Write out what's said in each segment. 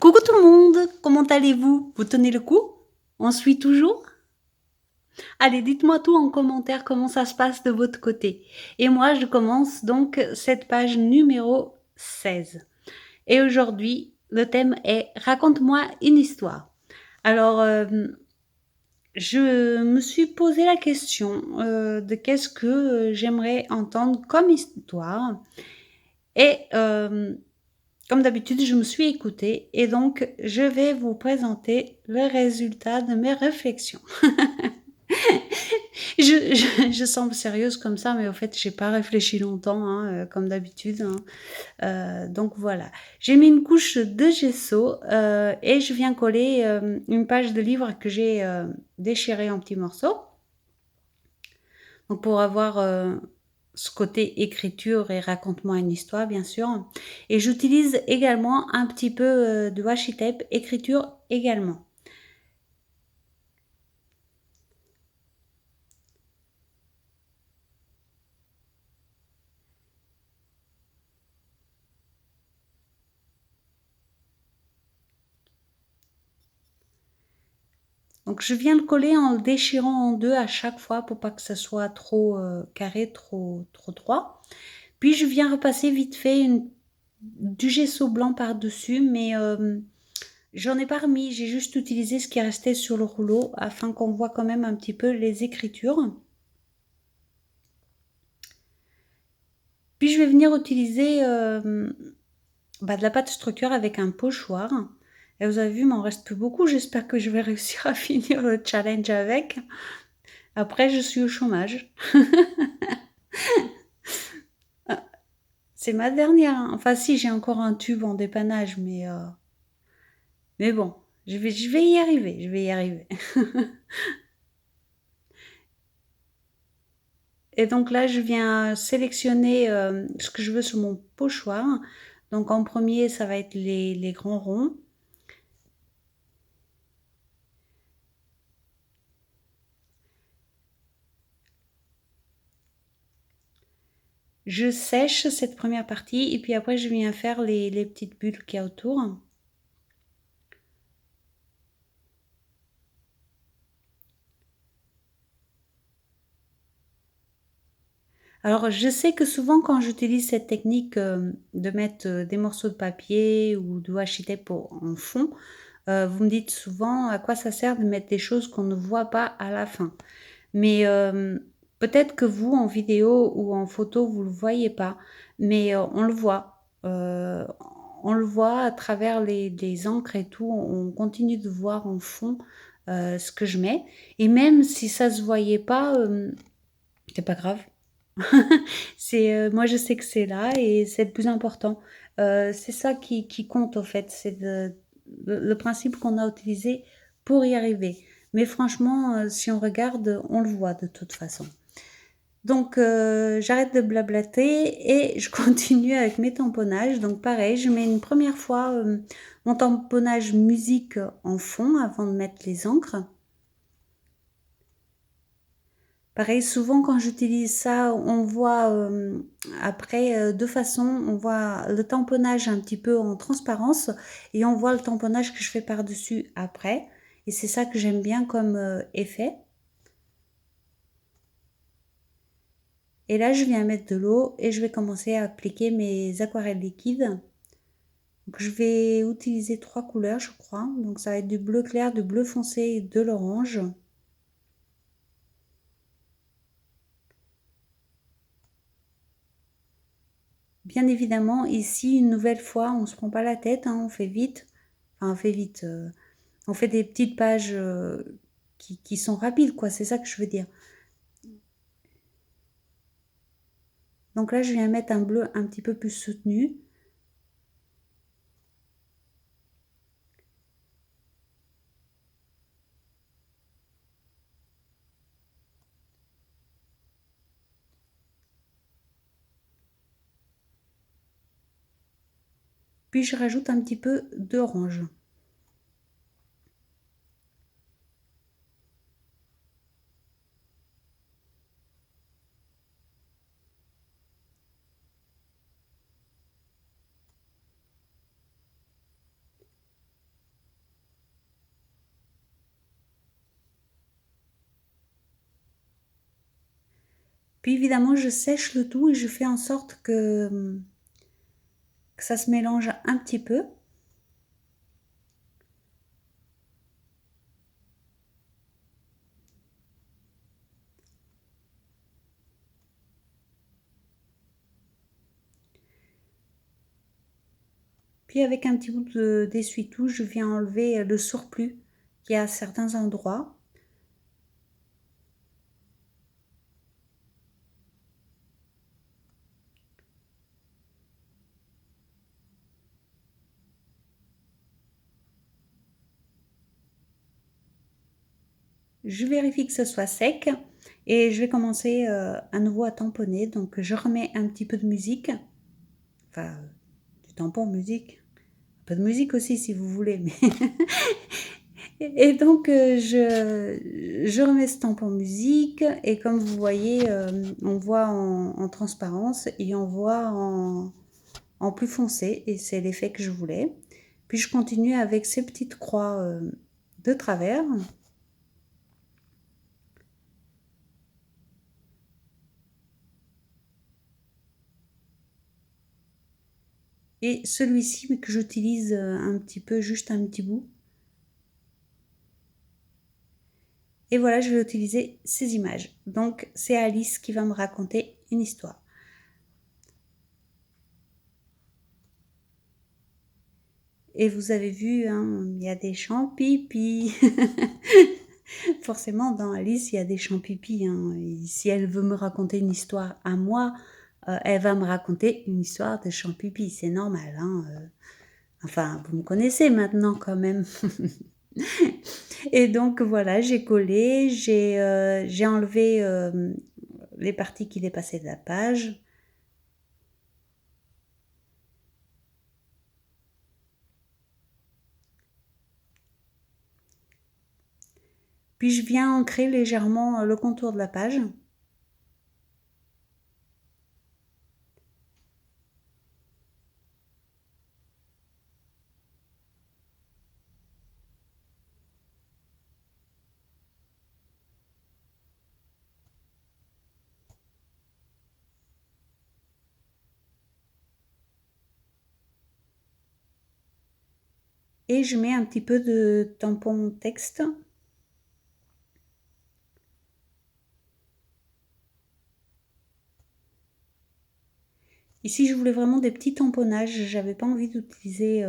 Coucou tout le monde, comment allez-vous? Vous tenez le coup? On suit toujours? Allez, dites-moi tout en commentaire comment ça se passe de votre côté. Et moi, je commence donc cette page numéro 16. Et aujourd'hui, le thème est Raconte-moi une histoire. Alors, je me suis posé la question de qu'est-ce que j'aimerais entendre comme histoire. Et comme d'habitude, je me suis écoutée et donc je vais vous présenter le résultat de mes réflexions. Je semble sérieuse comme ça, mais au fait, j'ai pas réfléchi longtemps, hein, comme d'habitude, hein. Donc voilà. J'ai mis une couche de gesso et je viens coller une page de livre que j'ai déchirée en petits morceaux. Donc pour avoir ce côté écriture et raconte-moi une histoire, bien sûr. Et j'utilise également un petit peu de washi tape, écriture également. Donc je viens le coller en le déchirant en deux à chaque fois pour pas que ça soit trop carré, trop droit. Puis je viens repasser vite fait du gesso blanc par-dessus, mais j'en ai pas remis, j'ai juste utilisé ce qui restait sur le rouleau afin qu'on voit quand même un petit peu les écritures. Puis je vais venir utiliser de la pâte structure avec un pochoir. Et vous avez vu, il m'en reste plus beaucoup. J'espère que je vais réussir à finir le challenge avec. Après, je suis au chômage. C'est ma dernière, hein. Enfin, si, j'ai encore un tube en dépannage, mais bon, je vais y arriver. Je vais y arriver. Et donc là, je viens sélectionner ce que je veux sur mon pochoir. Donc en premier, ça va être les grands ronds. Je sèche cette première partie et puis après je viens faire les petites bulles qu'il y a autour. Alors je sais que souvent quand j'utilise cette technique de mettre des morceaux de papier ou de washi tape en fond, vous me dites souvent à quoi ça sert de mettre des choses qu'on ne voit pas à la fin. Mais peut-être que vous, en vidéo ou en photo, vous ne le voyez pas, mais on le voit. On le voit à travers les encres et tout. On continue de voir en fond ce que je mets. Et même si ça se voyait pas, c'est pas grave. Moi, je sais que c'est là et c'est le plus important. C'est ça qui compte, au fait. C'est le principe qu'on a utilisé pour y arriver. Mais franchement, si on regarde, on le voit de toute façon. Donc, j'arrête de blablater et je continue avec mes tamponnages. Donc, pareil, je mets une première fois mon tamponnage musique en fond avant de mettre les encres. Pareil, souvent quand j'utilise ça, on voit après deux façons. On voit le tamponnage un petit peu en transparence et on voit le tamponnage que je fais par-dessus après. Et c'est ça que j'aime bien comme effet. Et là, je viens mettre de l'eau et je vais commencer à appliquer mes aquarelles liquides. Donc, je vais utiliser trois couleurs, je crois. Donc, ça va être du bleu clair, du bleu foncé et de l'orange. Bien évidemment, ici, une nouvelle fois, on ne se prend pas la tête, hein, on fait vite. Enfin, on fait vite. On fait des petites pages qui sont rapides, quoi. C'est ça que je veux dire. Donc là, je viens mettre un bleu un petit peu plus soutenu. Puis je rajoute un petit peu d'orange. Puis évidemment, je sèche le tout et je fais en sorte que ça se mélange un petit peu. Puis avec un petit bout d'essuie-tout, je viens enlever le surplus qu'il y a à certains endroits. Je vérifie que ce soit sec et je vais commencer à nouveau à tamponner. Donc je remets un petit peu de musique, enfin du tampon musique, un peu de musique aussi si vous voulez. Mais et donc je remets ce tampon musique et comme vous voyez, on voit en transparence et on voit en plus foncé et c'est l'effet que je voulais. Puis je continue avec ces petites croix de travers. Et celui-ci que j'utilise un petit peu, juste un petit bout. Et voilà, je vais utiliser ces images. Donc c'est Alice qui va me raconter une histoire. Et vous avez vu, hein, il y a des champs pipi. Forcément, dans Alice, il y a des champs pipi, hein. Et si elle veut me raconter une histoire à moi, elle va me raconter une histoire de champs pipi. C'est normal, hein. Enfin, vous me connaissez maintenant quand même. Et donc voilà, j'ai collé, j'ai enlevé les parties qui dépassaient de la page. Puis je viens ancrer légèrement le contour de la page. Et je mets un petit peu de tampon texte. Ici, je voulais vraiment des petits tamponnages. J'avais pas envie d'utiliser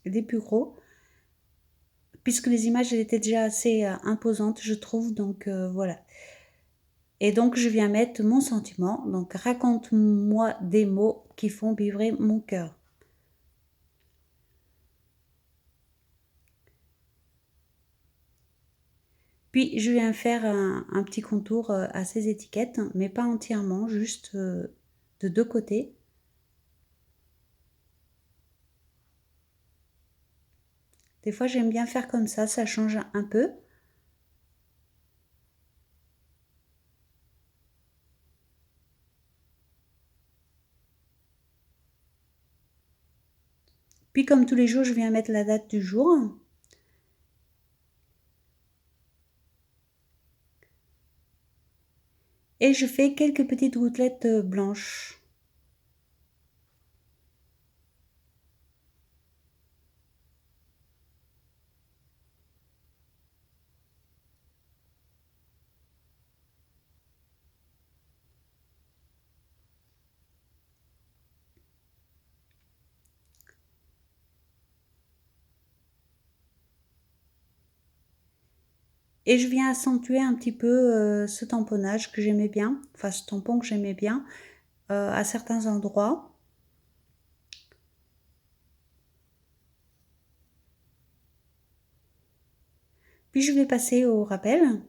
des plus gros. Puisque les images elles étaient déjà assez imposantes, je trouve. Donc voilà. Et donc, je viens mettre mon sentiment. Donc, raconte-moi des mots qui font vibrer mon cœur. Puis, je viens faire un petit contour à ces étiquettes, mais pas entièrement, juste de deux côtés. Des fois, j'aime bien faire comme ça change un peu. Puis, comme tous les jours, je viens mettre la date du jour. Et je fais quelques petites gouttelettes blanches. Et je viens accentuer un petit peu ce tamponnage que j'aimais bien, enfin ce tampon que j'aimais bien à certains endroits. Puis je vais passer au rappel.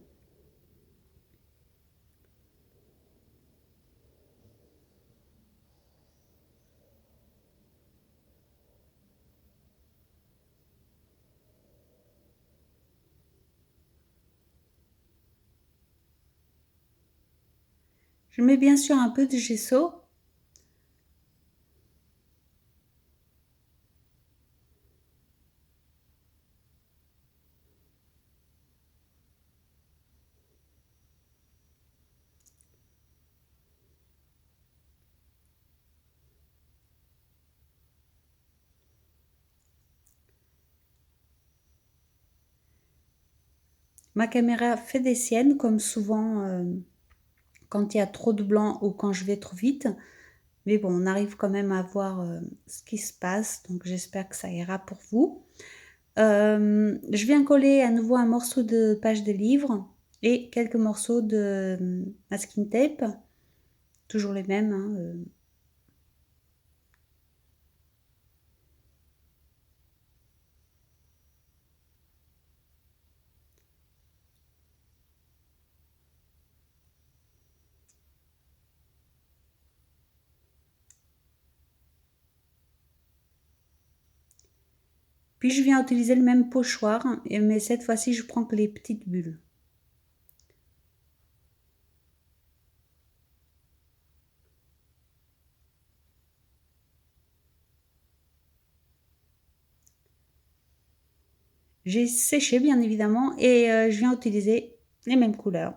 Je mets bien sûr un peu de gesso. Ma caméra fait des siennes, comme souvent quand il y a trop de blanc ou quand je vais trop vite. Mais bon, on arrive quand même à voir ce qui se passe, donc j'espère que ça ira pour vous. Je viens coller à nouveau un morceau de page de livre et quelques morceaux de masking tape, toujours les mêmes, hein, Puis je viens utiliser le même pochoir, mais cette fois-ci je prends que les petites bulles. J'ai séché bien évidemment et je viens utiliser les mêmes couleurs.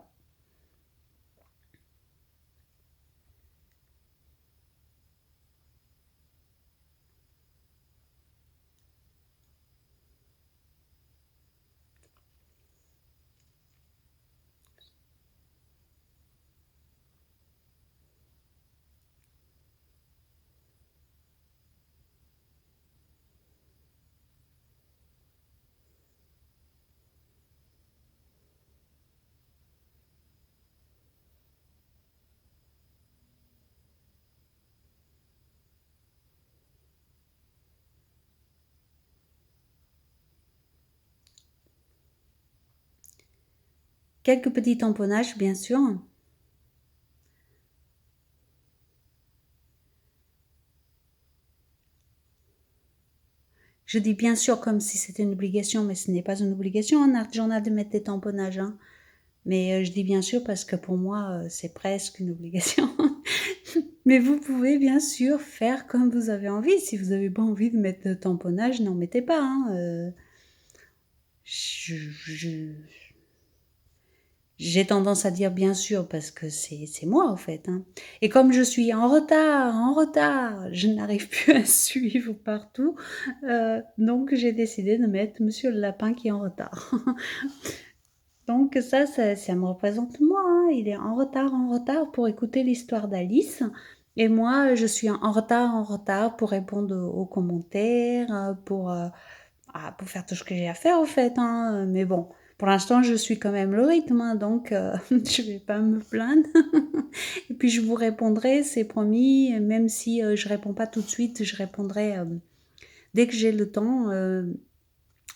Quelques petits tamponnages bien sûr. Je dis bien sûr comme si c'était une obligation, mais ce n'est pas une obligation en art journal de mettre des tamponnages, hein. Mais je dis bien sûr parce que pour moi, c'est presque une obligation. Mais vous pouvez bien sûr faire comme vous avez envie. Si vous n'avez pas envie de mettre de tamponnage, n'en mettez pas, hein. Je je j'ai tendance à dire bien sûr parce que c'est moi, en fait, hein. Et comme je suis en retard, je n'arrive plus à suivre partout, donc j'ai décidé de mettre Monsieur le lapin qui est en retard. Donc ça me représente moi, hein. Il est en retard pour écouter l'histoire d'Alice et moi, je suis en retard pour répondre aux commentaires, pour faire tout ce que j'ai à faire, au fait, hein. Mais bon, pour l'instant, je suis quand même le rythme, hein, donc je vais pas me plaindre. Et puis je vous répondrai, c'est promis, même si je réponds pas tout de suite, je répondrai dès que j'ai le temps.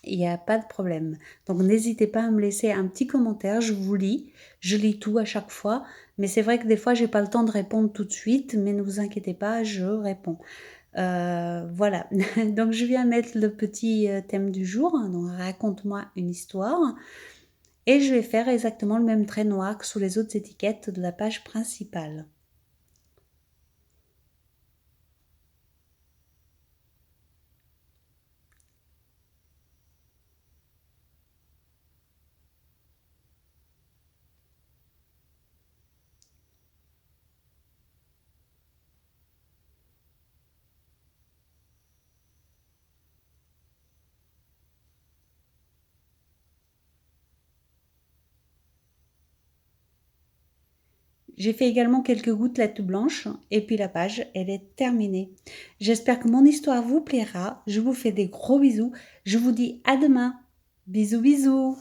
Il n'y a pas de problème. Donc n'hésitez pas à me laisser un petit commentaire, je vous lis. Je lis tout à chaque fois, mais c'est vrai que des fois j'ai pas le temps de répondre tout de suite, mais ne vous inquiétez pas, je réponds. Voilà, donc je viens mettre le petit thème du jour, hein, donc raconte-moi une histoire, et je vais faire exactement le même trait noir que sous les autres étiquettes de la page principale. J'ai fait également quelques gouttelettes blanches et puis la page, elle est terminée. J'espère que mon histoire vous plaira. Je vous fais des gros bisous. Je vous dis à demain. Bisous bisous.